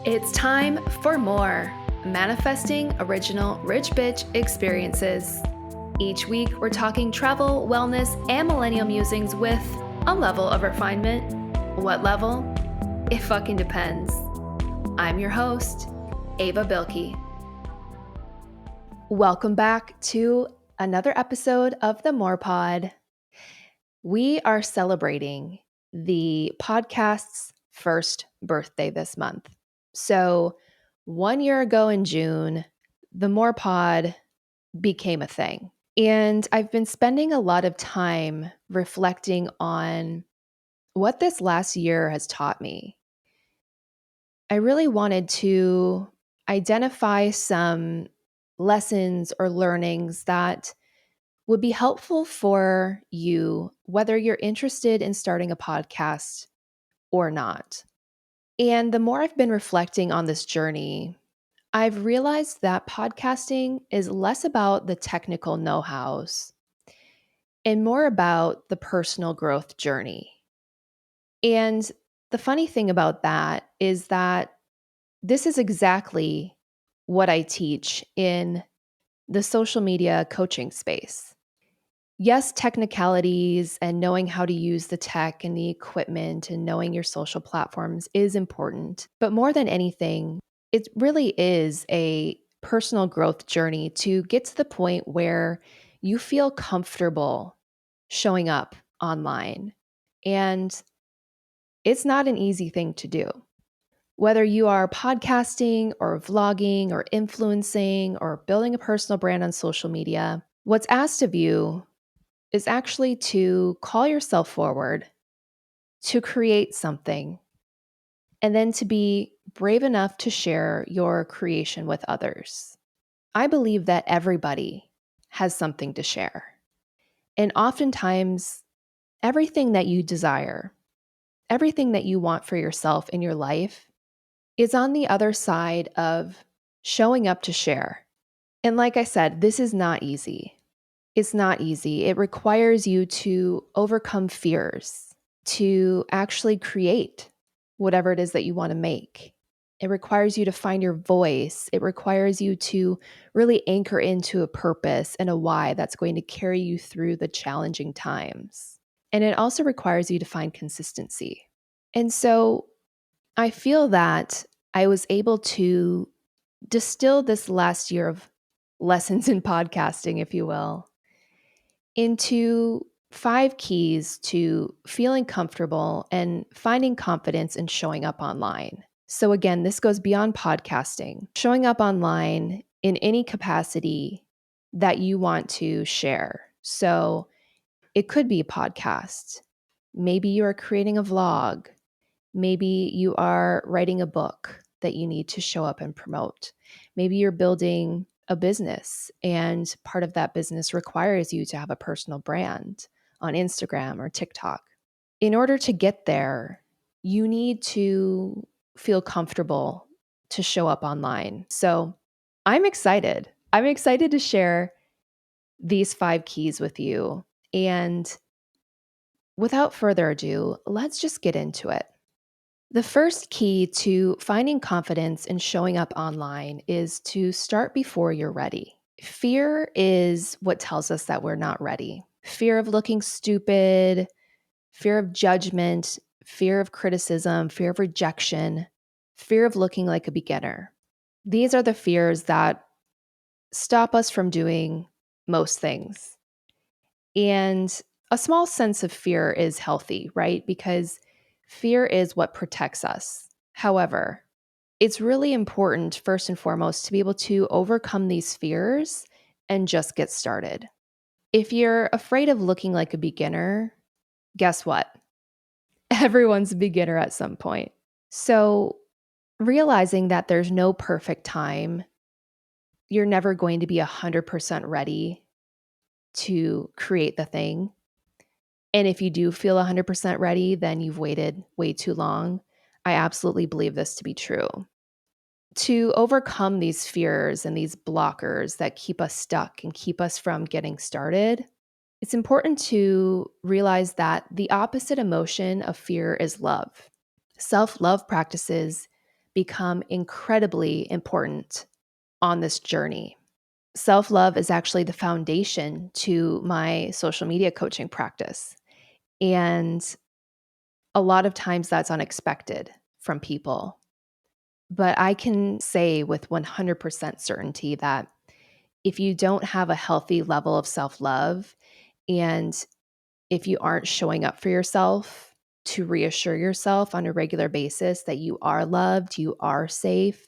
It's time for more Manifesting Original Rich Bitch Experiences. Each week, we're talking travel, wellness, and millennial musings with a level of refinement. What level? It fucking depends. I'm your host, Ava Bilkey. Welcome back to another episode of the More Pod. We are celebrating the podcast's first birthday this month. So 1 year ago in June, the More Pod became a thing. And I've been spending a lot of time reflecting on what this last year has taught me. I really wanted to identify some lessons or learnings that would be helpful for you, whether you're interested in starting a podcast or not. And the more I've been reflecting on this journey, I've realized that podcasting is less about the technical know-hows and more about the personal growth journey. And the funny thing about that is that this is exactly what I teach in the social media coaching space. Yes, technicalities and knowing how to use the tech and the equipment and knowing your social platforms is important. But more than anything, it really is a personal growth journey to get to the point where you feel comfortable showing up online. And it's not an easy thing to do. Whether you are podcasting or vlogging or influencing or building a personal brand on social media, what's asked of you is actually to call yourself forward, to create something, and then to be brave enough to share your creation with others. I believe that everybody has something to share. And oftentimes, everything that you desire, everything that you want for yourself in your life is on the other side of showing up to share. And like I said, this is not easy. It's not easy. It requires you to overcome fears, to actually create whatever it is that you want to make. It requires you to find your voice. It requires you to really anchor into a purpose and a why that's going to carry you through the challenging times. And it also requires you to find consistency. And so I feel that I was able to distill this last year of lessons in podcasting, if you will, into 5 keys to feeling comfortable and finding confidence in showing up online. So again, this goes beyond podcasting. Showing up online in any capacity that you want to share. So it could be a podcast. Maybe you are creating a vlog. Maybe you are writing a book that you need to show up and promote. Maybe you're building a business and part of that business requires you to have a personal brand on Instagram or TikTok. In order to get there, you need to feel comfortable to show up online. So I'm excited. I'm excited to share these 5 keys with you. And without further ado, let's just get into it. The first key to finding confidence in showing up online is to start before you're ready. Fear is what tells us that we're not ready. Fear of looking stupid, fear of judgment, fear of criticism, fear of rejection, fear of looking like a beginner. These are the fears that stop us from doing most things. And a small sense of fear is healthy, right? Because fear is what protects us. However, it's really important, first and foremost, to be able to overcome these fears and just get started. If you're afraid of looking like a beginner, guess what? Everyone's a beginner at some point. So, realizing that there's no perfect time, you're never going to be 100% ready to create the thing. And if you do feel 100% ready, then you've waited way too long. I absolutely believe this to be true. To overcome these fears and these blockers that keep us stuck and keep us from getting started, it's important to realize that the opposite emotion of fear is love. Self-love practices become incredibly important on this journey. Self-love is actually the foundation to my social media coaching practice. And a lot of times that's unexpected from people. But I can say with 100% certainty that if you don't have a healthy level of self-love, and if you aren't showing up for yourself to reassure yourself on a regular basis that you are loved, you are safe,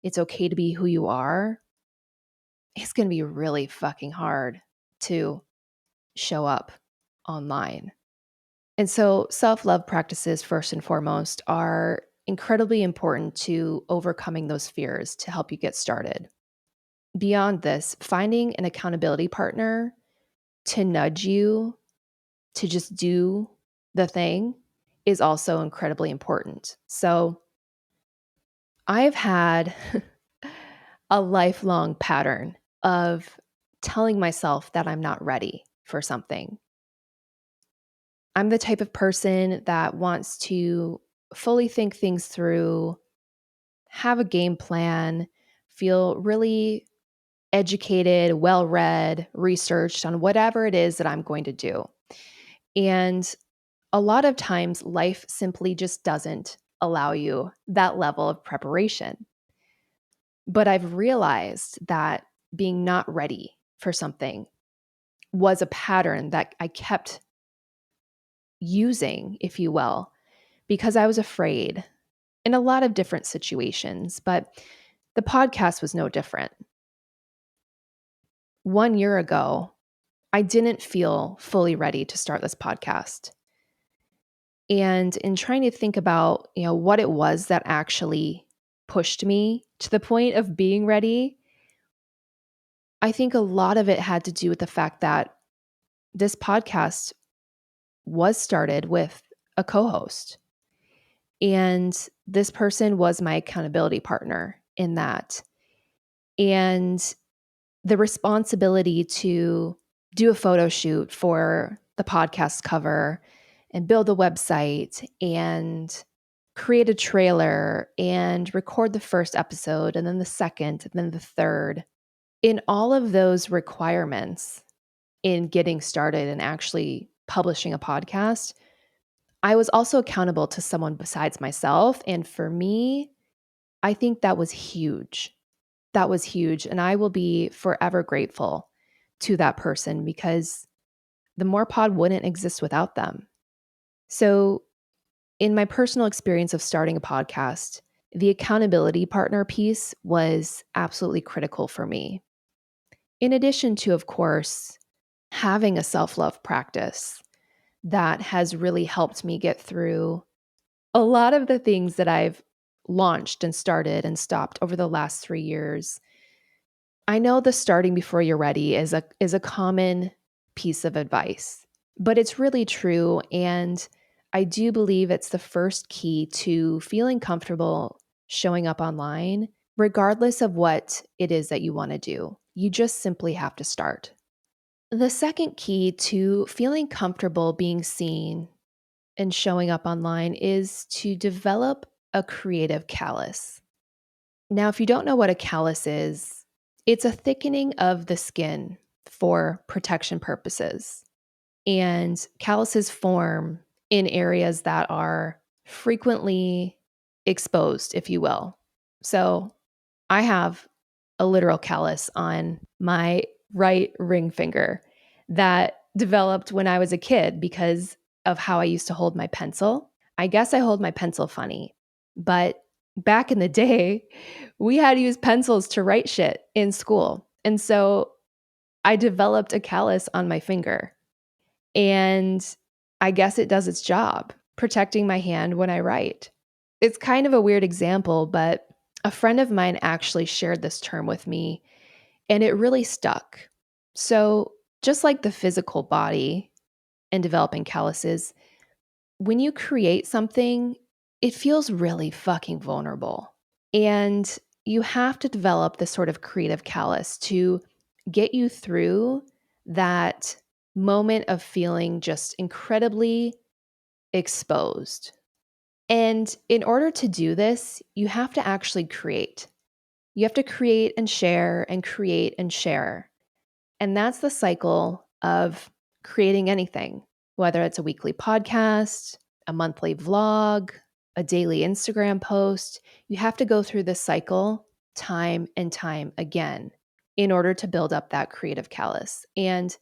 it's okay to be who you are, it's going to be really fucking hard to show up online. And so, self love practices, first and foremost, are incredibly important to overcoming those fears to help you get started. Beyond this, finding an accountability partner to nudge you to just do the thing is also incredibly important. So, I've had a lifelong pattern of telling myself that I'm not ready for something. I'm the type of person that wants to fully think things through, have a game plan, feel really educated, well read, researched on whatever it is that I'm going to do. And a lot of times, life simply just doesn't allow you that level of preparation. But I've realized that being not ready for something was a pattern that I kept using, if you will, because I was afraid in a lot of different situations. But the podcast was no different. 1 year ago, I didn't feel fully ready to start this podcast. And in trying to think about, what it was that actually pushed me to the point of being ready, I think a lot of it had to do with the fact that this podcast was started with a co-host. And this person was my accountability partner in that. And the responsibility to do a photo shoot for the podcast cover and build a website and create a trailer and record the first episode and then the second and then the third. In all of those requirements in getting started and actually publishing a podcast, I was also accountable to someone besides myself. And for me, I think that was huge. That was huge. And I will be forever grateful to that person because the More Pod wouldn't exist without them. So, in my personal experience of starting a podcast, the accountability partner piece was absolutely critical for me. In addition to, of course, having a self love practice that has really helped me get through a lot of the things that I've launched and started and stopped over the last 3 years. I know the starting before you're ready is a common piece of advice, but it's really true. And I do believe it's the first key to feeling comfortable showing up online, regardless of what it is that you want to do. You just simply have to start. The second key to feeling comfortable being seen and showing up online is to develop a creative callus. Now, if you don't know what a callus is, it's a thickening of the skin for protection purposes. And calluses form in areas that are frequently exposed, if you will. So I have a literal callus on my right ring finger that developed when I was a kid because of how I used to hold my pencil. I guess I hold my pencil funny, but back in the day, we had to use pencils to write shit in school. And so I developed a callus on my finger. And I guess it does its job, protecting my hand when I write. It's kind of a weird example, but a friend of mine actually shared this term with me, and it really stuck. So, just like the physical body and developing calluses, when you create something, it feels really fucking vulnerable. And you have to develop this sort of creative callus to get you through that moment of feeling just incredibly exposed. And in order to do this, you have to actually create. You have to create and share and create and share. And that's the cycle of creating anything, whether it's a weekly podcast, a monthly vlog, a daily Instagram post. You have to go through this cycle time and time again in order to build up that creative callus. And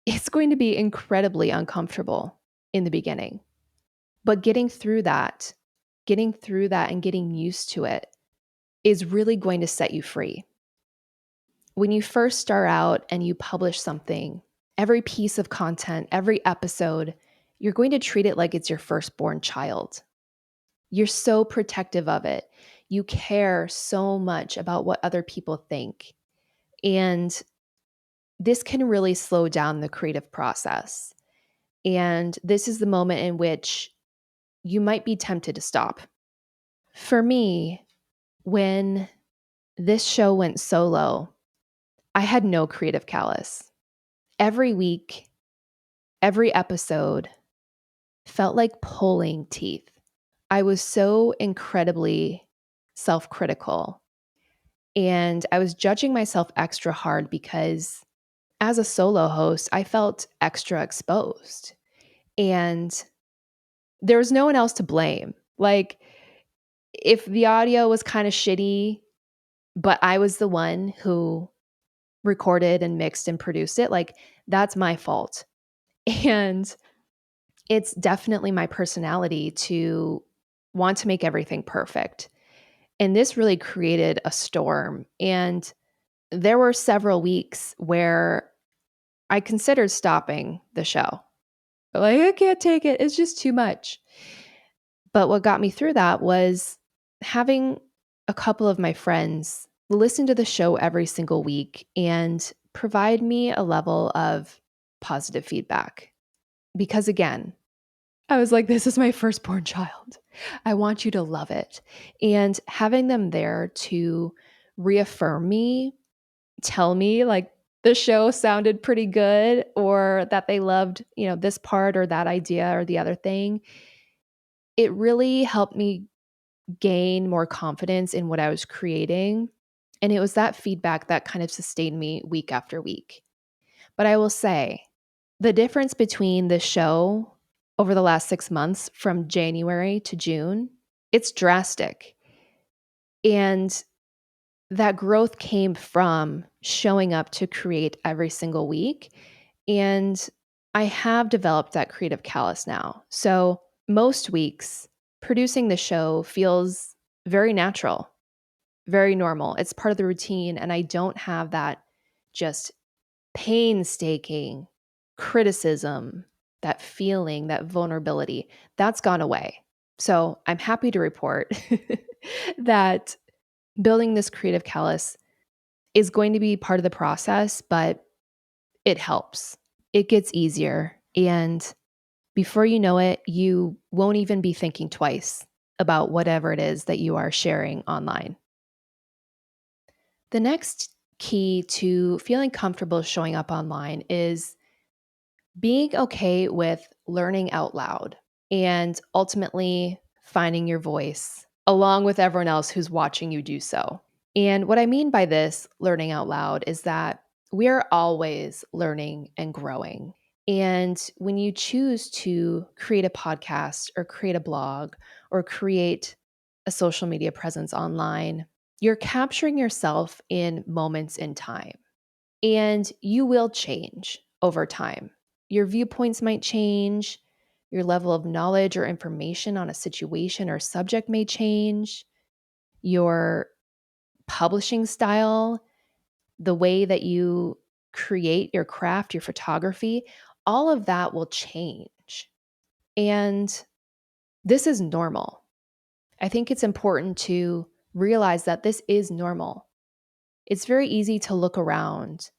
it's going to be incredibly uncomfortable in the beginning. But getting through that and getting used to it is really going to set you free. When you first start out and you publish something, every piece of content, every episode, you're going to treat it like it's your firstborn child. You're so protective of it. You care so much about what other people think. And this can really slow down the creative process. And this is the moment in which you might be tempted to stop. For me, when this show went solo, I had no creative callus. Every week, every episode felt like pulling teeth. I was so incredibly self critical, and I was judging myself extra hard because as a solo host, I felt extra exposed. And there was no one else to blame. Like, if the audio was kind of shitty, but I was the one who recorded and mixed and produced it, like, that's my fault. And it's definitely my personality to want to make everything perfect. And this really created a storm. And there were several weeks where I considered stopping the show. Like, I can't take it. It's just too much. But what got me through that was having a couple of my friends listen to the show every single week and provide me a level of positive feedback. Because again, I was like, this is my firstborn child. I want you to love it. And having them there to reaffirm me, tell me like the show sounded pretty good or that they loved, this part or that idea or the other thing, it really helped me gain more confidence in what I was creating. And it was that feedback that kind of sustained me week after week. But I will say, the difference between the show over the last 6 months from January to June, it's drastic. And that growth came from showing up to create every single week. And I have developed that creative callus now. So most weeks, producing the show feels very natural, very normal. It's part of the routine. And I don't have that just painstaking criticism, that feeling, that vulnerability. That's gone away. So I'm happy to report that building this creative callus is going to be part of the process, but it helps. It gets easier. And before you know it, you won't even be thinking twice about whatever it is that you are sharing online. The next key to feeling comfortable showing up online is being okay with learning out loud and ultimately finding your voice along with everyone else who's watching you do so. And what I mean by this learning out loud is that we are always learning and growing. And when you choose to create a podcast or create a blog or create a social media presence online, you're capturing yourself in moments in time. And you will change over time. Your viewpoints might change. Your level of knowledge or information on a situation or subject may change. Your publishing style, the way that you create your craft, your photography, all of that will change. And this is normal. I think it's important to realize that this is normal. It's very easy to look around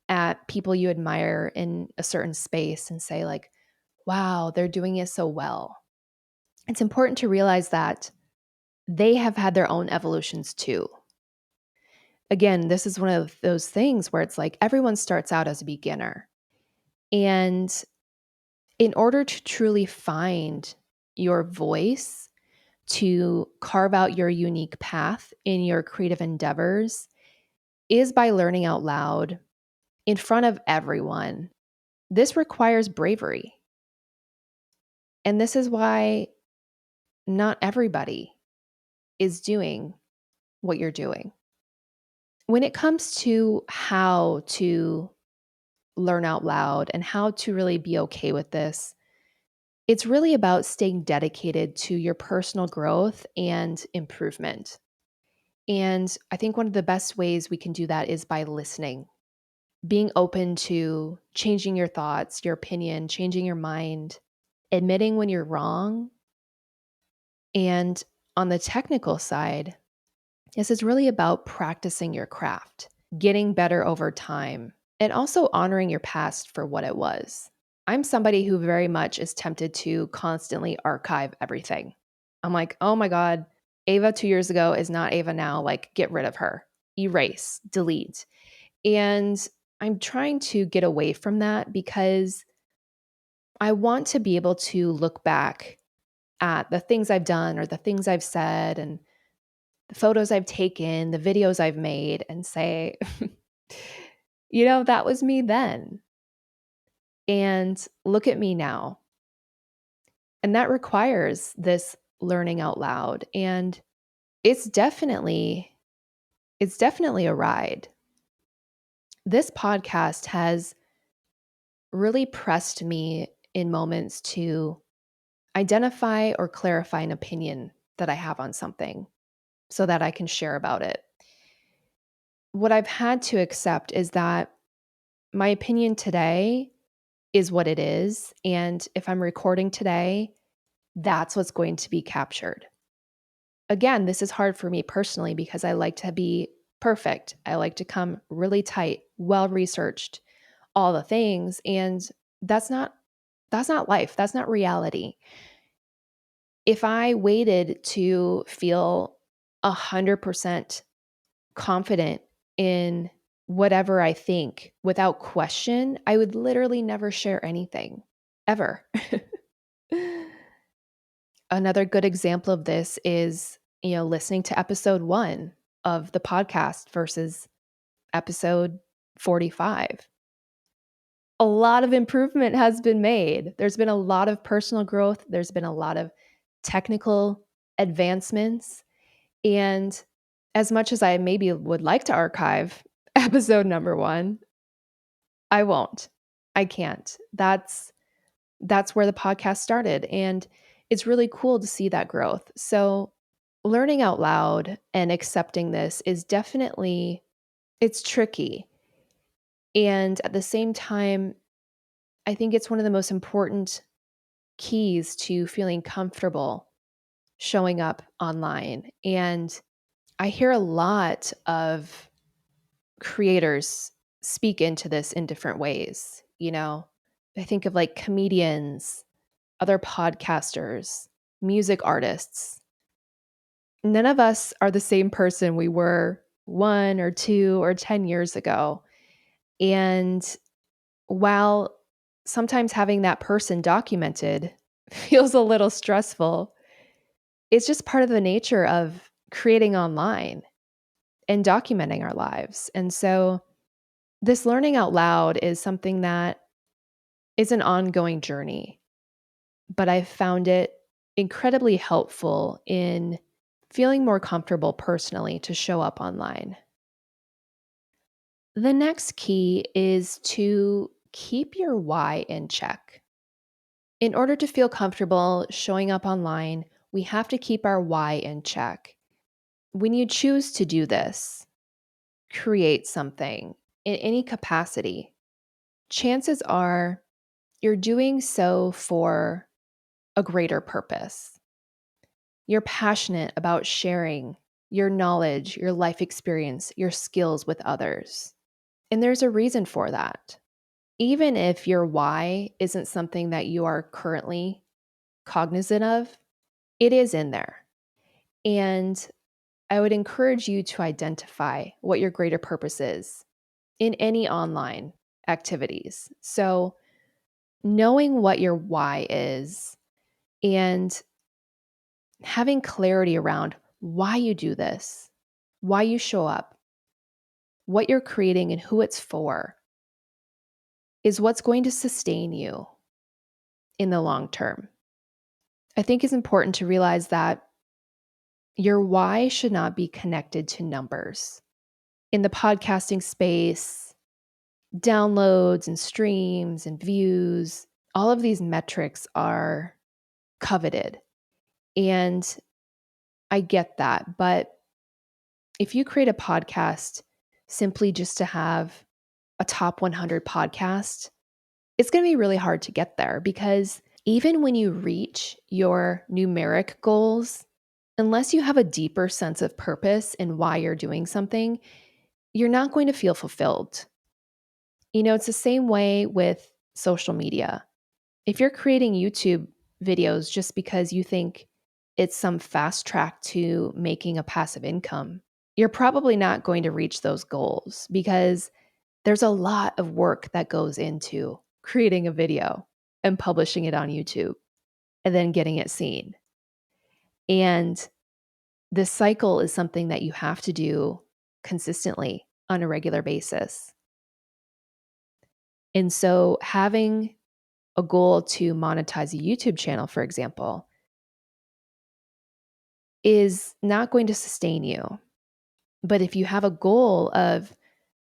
at people you admire in a certain space and say, like, wow, they're doing it so well. It's important to realize that they have had their own evolutions too. Again, this is one of those things where it's like everyone starts out as a beginner. And in order to truly find your voice, to carve out your unique path in your creative endeavors is by learning out loud in front of everyone. This requires bravery. And this is why not everybody is doing what you're doing. When it comes to how to learn out loud and how to really be okay with this, it's really about staying dedicated to your personal growth and improvement. And I think one of the best ways we can do that is by listening, being open to changing your thoughts, your opinion, changing your mind, admitting when you're wrong. And on the technical side, this is really about practicing your craft, getting better over time, and also honoring your past for what it was. I'm somebody who very much is tempted to constantly archive everything. I'm like, oh my God, Ava 2 years ago is not Ava now. Like, get rid of her, erase, delete. And I'm trying to get away from that because I want to be able to look back at the things I've done or the things I've said and the photos I've taken, the videos I've made, and say, that was me then. And look at me now. And that requires this learning out loud. And it's definitely a ride. This podcast has really pressed me in moments to identify or clarify an opinion that I have on something so that I can share about it. What I've had to accept is that my opinion today is what it is. And if I'm recording today, that's what's going to be captured. Again, this is hard for me personally because I like to be perfect. I like to come really tight, well researched, all the things. And that's not life. That's not reality. If I waited to feel 100% confident in whatever I think without question, I would literally never share anything ever. Another good example of this is, listening to episode 1 of the podcast versus episode 45. A lot of improvement has been made. There's been a lot of personal growth. There's been a lot of technical advancements. And as much as I maybe would like to archive episode number 1, I won't. I can't. That's where the podcast started. And it's really cool to see that growth. So learning out loud and accepting this is definitely, it's tricky. And at the same time, I think it's one of the most important keys to feeling comfortable showing up online. And I hear a lot of creators speak into this in different ways. I think of like comedians, other podcasters, music artists. None of us are the same person we were 1 or 2 or 10 years ago. And while sometimes having that person documented feels a little stressful, it's just part of the nature of creating online and documenting our lives. And so this learning out loud is something that is an ongoing journey, but I've found it incredibly helpful in feeling more comfortable personally to show up online. The next key is to keep your why in check. In order to feel comfortable showing up online, we have to keep our why in check. When you choose to do this, create something in any capacity, chances are you're doing so for a greater purpose. You're passionate about sharing your knowledge, your life experience, your skills with others. And there's a reason for that. Even if your why isn't something that you are currently cognizant of, it is in there. And I would encourage you to identify what your greater purpose is in any online activities. So, knowing what your why is and having clarity around why you do this, why you show up, what you're creating, and who it's for is what's going to sustain you in the long term. I think it's important to realize that your why should not be connected to numbers. In the podcasting space, downloads and streams and views, all of these metrics are coveted. And I get that. But if you create a podcast simply just to have a top 100 podcast, it's going to be really hard to get there because even when you reach your numeric goals, unless you have a deeper sense of purpose in why you're doing something, you're not going to feel fulfilled. It's the same way with social media. If you're creating YouTube videos just because you think it's some fast track to making a passive income, you're probably not going to reach those goals because there's a lot of work that goes into creating a video and publishing it on YouTube and then getting it seen. And this cycle is something that you have to do consistently on a regular basis. And so having a goal to monetize a YouTube channel, for example, is not going to sustain you. But if you have a goal of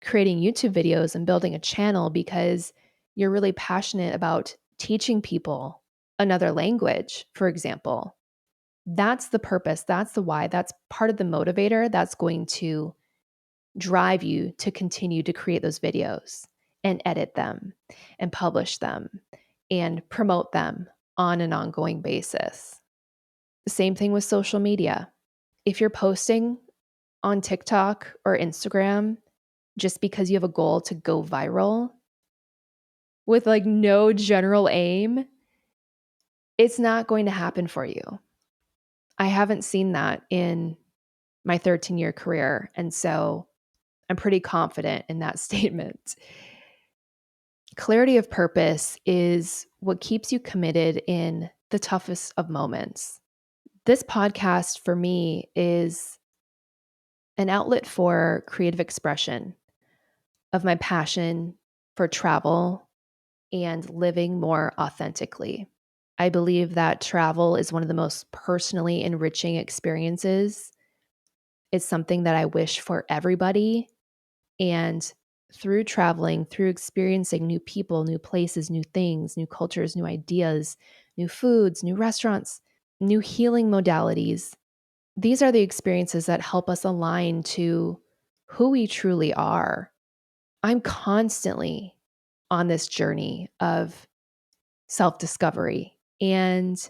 creating YouTube videos and building a channel because you're really passionate about teaching people another language, for example, that's the purpose, that's the why, that's part of the motivator that's going to drive you to continue to create those videos and edit them and publish them and promote them on an ongoing basis. Same thing with social media. If you're posting on TikTok or Instagram just because you have a goal to go viral with like no general aim, it's not going to happen for you. I haven't seen that in my 13-year career. And so I'm pretty confident in that statement. Clarity of purpose is what keeps you committed in the toughest of moments. This podcast for me is an outlet for creative expression of my passion for travel and living more authentically. I believe that travel is one of the most personally enriching experiences. It's something that I wish for everybody. And through traveling, through experiencing new people, new places, new things, new cultures, new ideas, new foods, new restaurants, new healing modalities, these are the experiences that help us align to who we truly are. I'm constantly on this journey of self-discovery and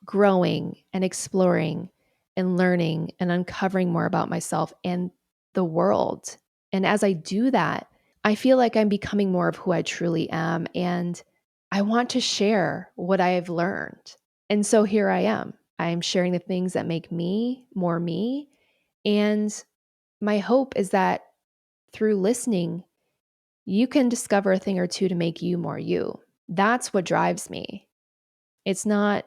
growing and exploring and learning and uncovering more about myself and the world. And as I do that, I feel like I'm becoming more of who I truly am. And I want to share what I have learned. And so here I am. I am sharing the things that make me more me. And my hope is that through listening, you can discover a thing or two to make you more you. That's what drives me. It's not,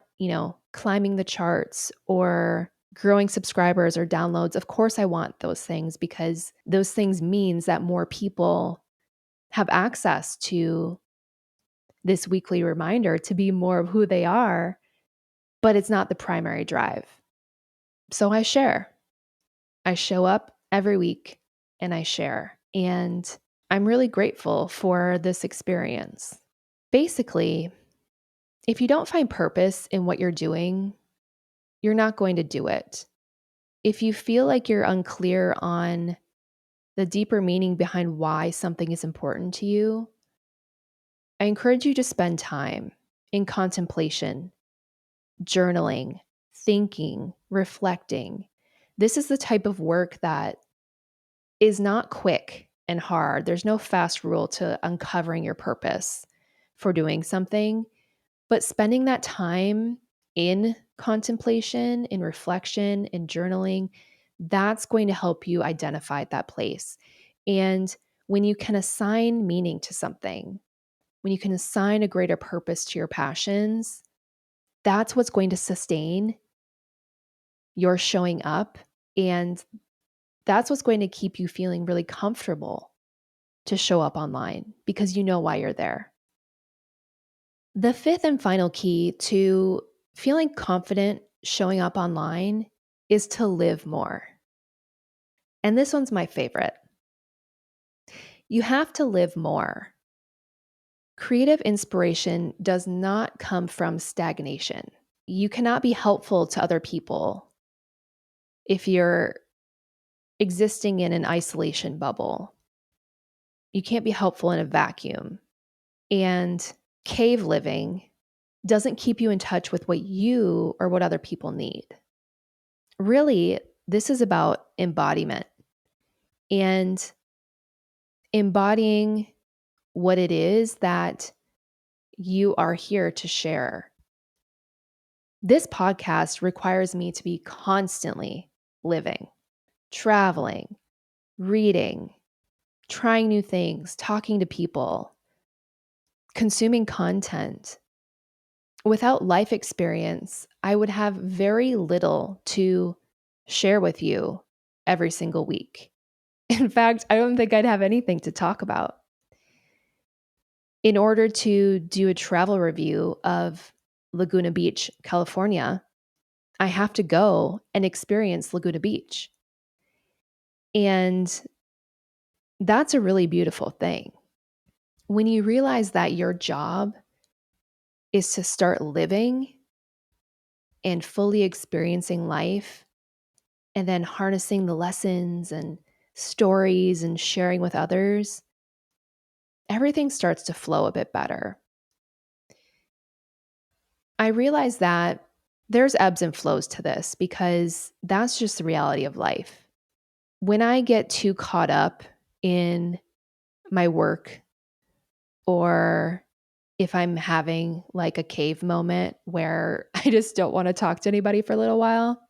climbing the charts or growing subscribers or downloads. Of course, I want those things because those things means that more people have access to this weekly reminder to be more of who they are, but it's not the primary drive. So I share. I show up every week and I share. And I'm really grateful for this experience. Basically, if you don't find purpose in what you're doing, you're not going to do it. If you feel like you're unclear on the deeper meaning behind why something is important to you, I encourage you to spend time in contemplation, journaling, thinking, reflecting. This is the type of work that is not quick and hard. There's no fast rule to uncovering your purpose for doing something, but spending that time in contemplation, in reflection, in journaling, that's going to help you identify that place. And when you can assign meaning to something, when you can assign a greater purpose to your passions, that's what's going to sustain you're showing up, and that's what's going to keep you feeling really comfortable to show up online because you know why you're there. The fifth and final key to feeling confident showing up online is to live more. And this one's my favorite. You have to live more. Creative inspiration does not come from stagnation. You cannot be helpful to other people if you're existing in an isolation bubble. You can't be helpful in a vacuum. And cave living doesn't keep you in touch with what you or what other people need. Really, this is about embodiment and embodying what it is that you are here to share. This podcast requires me to be constantly living, traveling, reading, trying new things, talking to people, consuming content. Without life experience, I would have very little to share with you every single week. In fact, I don't think I'd have anything to talk about. In order to do a travel review of Laguna Beach, California, I have to go and experience Laguna Beach. And that's a really beautiful thing. When you realize that your job is to start living and fully experiencing life and then harnessing the lessons and stories and sharing with others, everything starts to flow a bit better. I realize that there's ebbs and flows to this because that's just the reality of life. When I get too caught up in my work, or if I'm having like a cave moment where I just don't want to talk to anybody for a little while,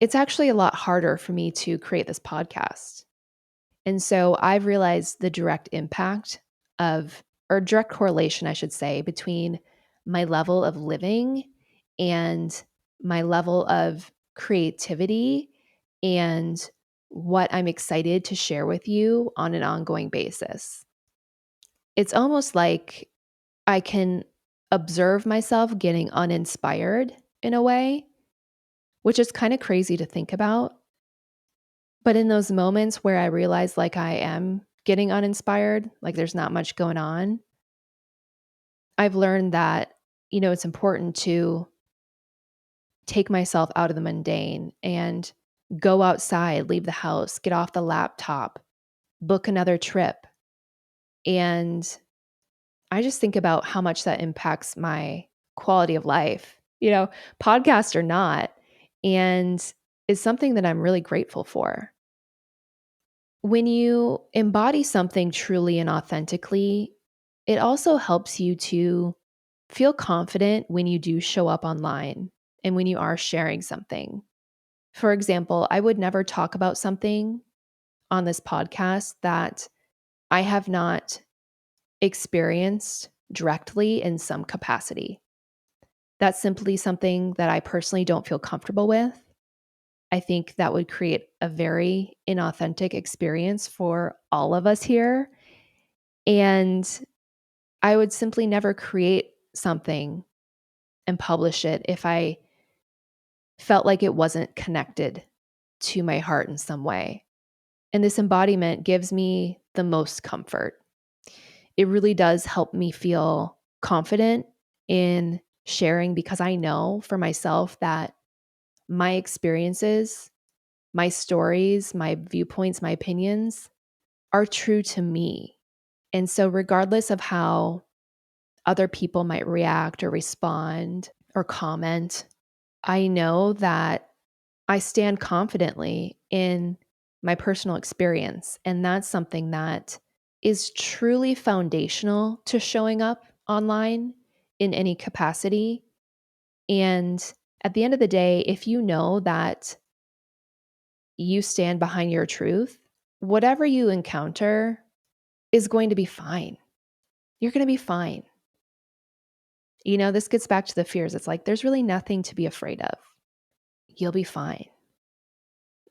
it's actually a lot harder for me to create this podcast. And so I've realized the direct impact of, or direct correlation, I should say, between my level of living and my level of creativity and what I'm excited to share with you on an ongoing basis. It's almost like I can observe myself getting uninspired in a way, which is kind of crazy to think about. But in those moments where I realize like I am getting uninspired, like there's not much going on, I've learned that, it's important to take myself out of the mundane and go outside, leave the house, get off the laptop, book another trip. And I just think about how much that impacts my quality of life, podcast or not. And it's something that I'm really grateful for. When you embody something truly and authentically, it also helps you to feel confident when you do show up online and when you are sharing something. For example, I would never talk about something on this podcast that I have not experienced directly in some capacity. That's simply something that I personally don't feel comfortable with. I think that would create a very inauthentic experience for all of us here. And I would simply never create something and publish it if I felt like it wasn't connected to my heart in some way. And this embodiment gives me the most comfort. It really does help me feel confident in sharing because I know for myself that my experiences, my stories, my viewpoints, my opinions are true to me. And so, regardless of how other people might react or respond or comment, I know that I stand confidently in my personal experience. And that's something that is truly foundational to showing up online in any capacity. And at the end of the day, if you know that you stand behind your truth, whatever you encounter is going to be fine. You're going to be fine. This gets back to the fears. It's like there's really nothing to be afraid of. You'll be fine.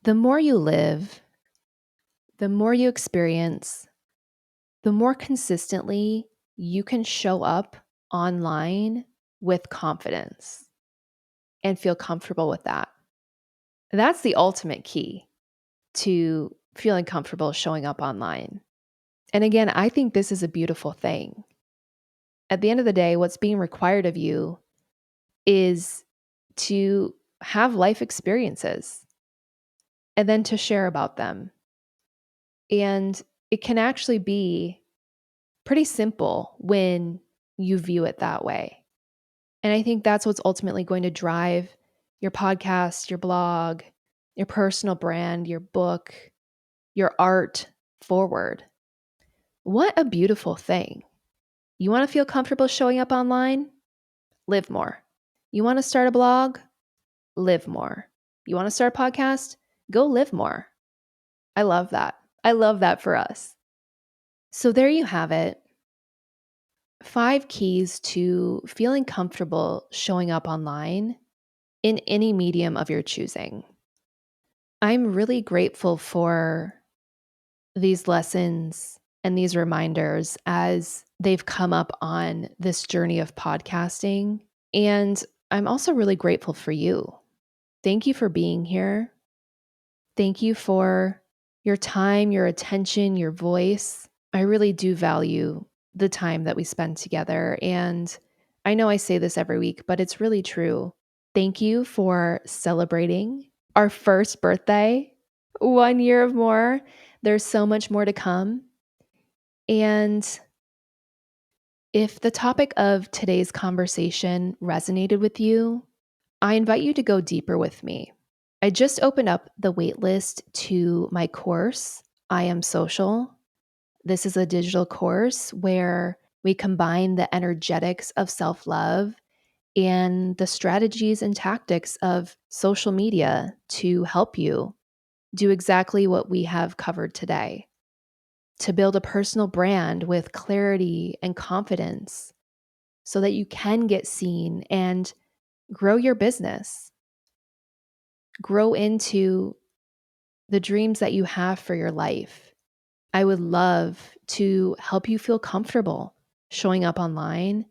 The more you live, the more you experience, the more consistently you can show up online with confidence and feel comfortable with that. That's the ultimate key to feeling comfortable showing up online. And again, I think this is a beautiful thing. At the end of the day, what's being required of you is to have life experiences and then to share about them. And it can actually be pretty simple when you view it that way. And I think that's what's ultimately going to drive your podcast, your blog, your personal brand, your book, your art forward. What a beautiful thing. You want to feel comfortable showing up online? Live more. You want to start a blog? Live more. You want to start a podcast? Go live more. I love that. I love that for us. So there you have it. 5 keys to feeling comfortable showing up online in any medium of your choosing. I'm really grateful for these lessons and these reminders as they've come up on this journey of podcasting. And I'm also really grateful for you. Thank you for being here. Thank you for your time, your attention, your voice. I really do value the time that we spend together. And I know I say this every week, but it's really true. Thank you for celebrating our first birthday, 1 year of more. There's so much more to come. And if the topic of today's conversation resonated with you, I invite you to go deeper with me. I just opened up the waitlist to my course, I Am Social. This is a digital course where we combine the energetics of self-love and the strategies and tactics of social media to help you do exactly what we have covered today. To build a personal brand with clarity and confidence so that you can get seen and grow your business. Grow into the dreams that you have for your life. I would love to help you feel comfortable showing up online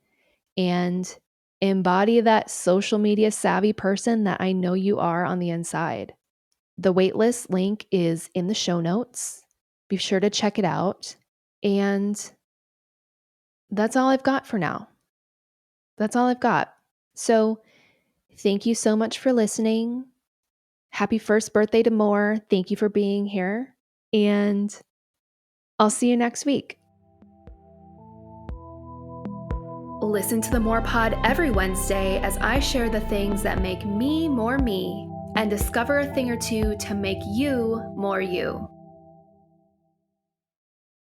and embody that social media savvy person that I know you are on the inside. The waitlist link is in the show notes. Be sure to check it out. And that's all I've got for now. That's all I've got. So thank you so much for listening. Happy first birthday to More. Thank you for being here. And I'll see you next week. Listen to the More Pod every Wednesday as I share the things that make me more me and discover a thing or two to make you more you.